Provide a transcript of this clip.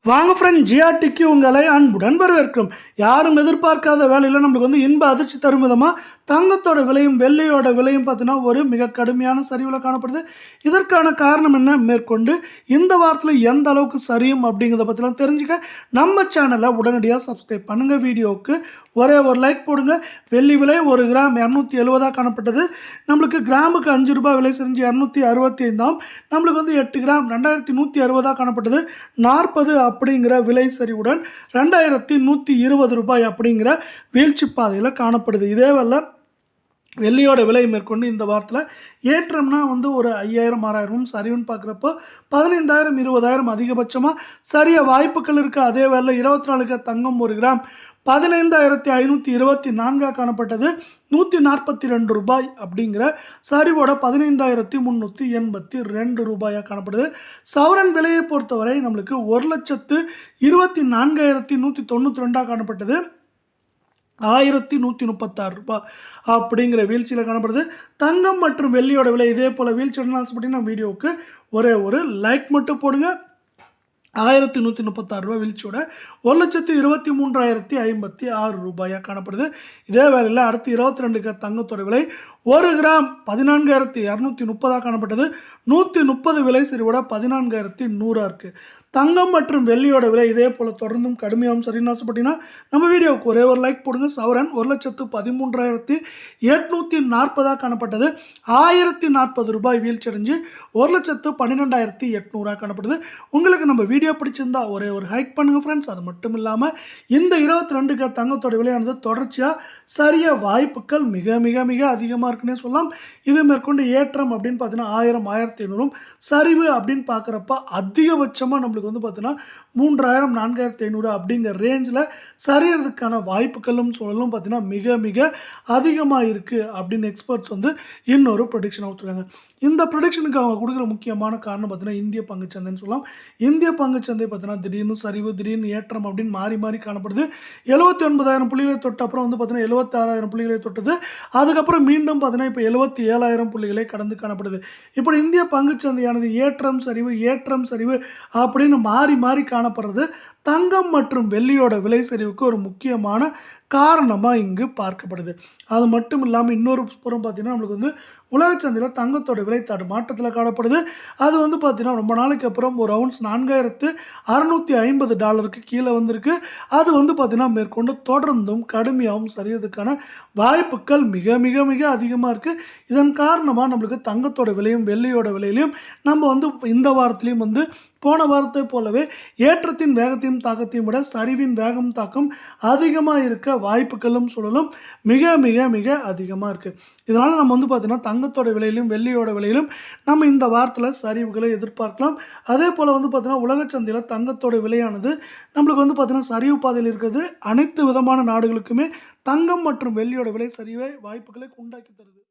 வாங்க ஃப்ரெண்ட், ஜிஆர்டிக்கு உங்களை அன்புடன் வரவேற்கிறோம். யாரும் எதிர்பார்க்காத வேலையில் நம்மளுக்கு இன்ப அதிர்ச்சி தரும் விதமாக தங்கத்தோட விலையும் வெள்ளையோட விலையும் பார்த்தீங்கன்னா ஒரு மிக கடுமையான சரிவில் காணப்படுது. இதற்கான காரணம் என்ன, மேற்கொண்டு இந்த வாரத்தில் எந்த அளவுக்கு சரியும் அப்படிங்கிறத பற்றிலாம் தெரிஞ்சுக்க நம்ம சேனலை உடனடியாக சப்ஸ்கிரைப் பண்ணுங்கள். வீடியோவுக்கு ஒரே ஒரு லைக் போடுங்க. வெள்ளி விலை 1 கிராம் 270 காணப்பட்டது. நம்மளுக்கு கிராமுக்கு 5 ரூபாய் விலை செஞ்சு 265. நம்மளுக்கு 8 கிராம் 2160 காணப்பட்டது. 40 அப்படிங்கிற விலை சரிவுடன் 2120 ரூபாய் அப்படிங்கிற வீழ்ச்சி பாதையில் காணப்படுது. இதே வேளை வெள்ளியோட விலை மேற்கொண்டு இந்த வாரத்தில் ஏற்றம்னா ஒரு 5000 6000 சரிவுன்னு பார்க்குறப்போ 15000 20000 அதிகபட்சமாக சரிய வாய்ப்புகள் இருக்குது. அதே வேளை 24 தங்கம் 1 கிராம் 15524 காணப்பட்டது. 142 ரூபாய் அப்படிங்கிற சரிவோட 15382 ரூபாயாக காணப்படுது. சவரன் விலையை பொறுத்தவரை நம்மளுக்கு 1,24,192 காணப்பட்டது. 1136 ரூபாய் அப்படிங்கிற வீழ்ச்சியில் காணப்படுது. தங்கம் மற்றும் வெள்ளியோட விலை இதே போல் வீழ்ச்சியுடன் ஆசைப்பட்டீங்கன்னா வீடியோவுக்கு ஒரே ஒரு லைக் மட்டும் போடுங்க. 1136 ரூபாய் வீழ்ச்சியோட 1,23,056 ரூபாயாக காணப்படுது. இதே வேளையில் அடுத்து 22 தங்கத்தோட விலை 1 கிராம் 14,230 காணப்பட்டது. 130 விலை சரிவோட 14,100 இருக்குது. தங்கம் மற்றும் வெள்ளியோட விலை இதே போல் தொடர்ந்தும் கடுமையாகவும் சரின்னு ஆசைப்பட்டீங்கன்னா நம்ம வீடியோவுக்கு ஒரே ஒரு லைக் போடுங்க. சவரன் 1,13,840 காணப்பட்டது. 1040 ரூபாய் வீழ்ச்சி அடைஞ்சு 1,12,800 காணப்படுது. உங்களுக்கு நம்ம வீடியோ பிடிச்சிருந்தா ஒரே ஒரு ஹைக் பண்ணுங்க ஃப்ரெண்ட்ஸ். அது மட்டும் இல்லாமல் இந்த 22 தங்கத்தோட விலையானது தொடர்ச்சியாக சரிய வாய்ப்புகள் மிக மிக மிக அதிகமாக இருக்குன்னே சொல்லலாம். இது மேற்கொண்டு ஏற்றம் அப்படின்னு பார்த்தீங்கன்னா 1000 1500 சரிவு அப்படின்னு பார்க்குறப்ப அதிகபட்சமாக நம்மளுக்கு பார்த்தீங்கன்னா 3000 4500 அப்படிங்கிற ரேஞ்சில் சரியறதுக்கான வாய்ப்புகளும் சூழலும் பார்த்தீங்கன்னா மிக மிக அதிகமாக இருக்குது அப்படின்னு எக்ஸ்பர்ட்ஸ் இன்னொரு ப்ரொடிக்ஷன் கொடுத்துருக்காங்க. இந்த ப்ரொடிக்ஷனுக்கு அவங்க கொடுக்குற முக்கியமான காரணம் பார்த்தீங்கன்னா இந்திய பங்குச்சந்தைன்னு சொல்லலாம். இந்திய பங்குச்சந்தை பார்த்தீங்கன்னா திடீர்னு சரிவு திடீர்னு ஏற்றம் அப்படின்னு மாறி மாறி காணப்படுது. 79000 புள்ளிகளை தொட்ட அப்புறம் பார்த்தீங்கன்னா 76000 புள்ளிகளை தொட்டது. அதுக்கப்புறம் மீண்டும் பார்த்தீங்கன்னா இப்போ 77000 புள்ளிகளை கடந்து காணப்படுது. இப்படி இந்திய பங்குச்சந்தையானது ஏற்றம் சரிவு அப்படின்னு மாறி மாறி காணப்படுறது தங்கம் மற்றும் வெள்ளியோட விலை சரிவுக்கு ஒரு முக்கியமான காரணமாக இங்கு பார்க்கப்படுது. அது மட்டும் இல்லாமல் இன்னொரு புறம் பார்த்தீங்கன்னா நம்மளுக்கு உலக சந்தையில் தங்கத்தோட விலை மாற்றத்தில் காணப்படுது. அது பார்த்தீங்கன்னா ரொம்ப நாளைக்கு அப்புறம் ஒரு அவுன்ஸ் $4650 கீழே வந்திருக்கு. அது பார்த்தீங்கன்னா மேற்கொண்டு தொடர்ந்தும் கடுமையாகவும் சரியறதுக்கான வாய்ப்புகள் மிக மிக மிக அதிகமாக இருக்குது. இதன் காரணமாக நம்மளுக்கு தங்கத்தோட விலையும் வெள்ளியோட விலையிலையும் நம்ம இந்த வாரத்திலையும் போன வாரத்தை போலவே ஏற்றத்தின் வேகத்தையும் தாக்கத்தையும் விட சரிவின் வேகம் தாக்கம் அதிகமாக இருக்க வாய்ப்புகளும் சூழலும் மிக மிக மிக அதிகமாக இருக்குது. இதனால் நம்ம பார்த்தீங்கன்னா தங்கத்தோட விலையிலும் வெள்ளியோட விலையிலும் நம்ம இந்த வாரத்தில் சரிவுகளை எதிர்பார்க்கலாம். அதே போல் பார்த்தீங்கன்னா உலக சந்தையில் தங்கத்தோட விலையானது நம்மளுக்கு பார்த்தீங்கன்னா சரிவு பாதையில் இருக்கிறது. அனைத்து விதமான நாடுகளுக்குமே தங்கம் மற்றும் வெள்ளியோட விலை சரிவை வாய்ப்புகளை உண்டாக்கி தருது.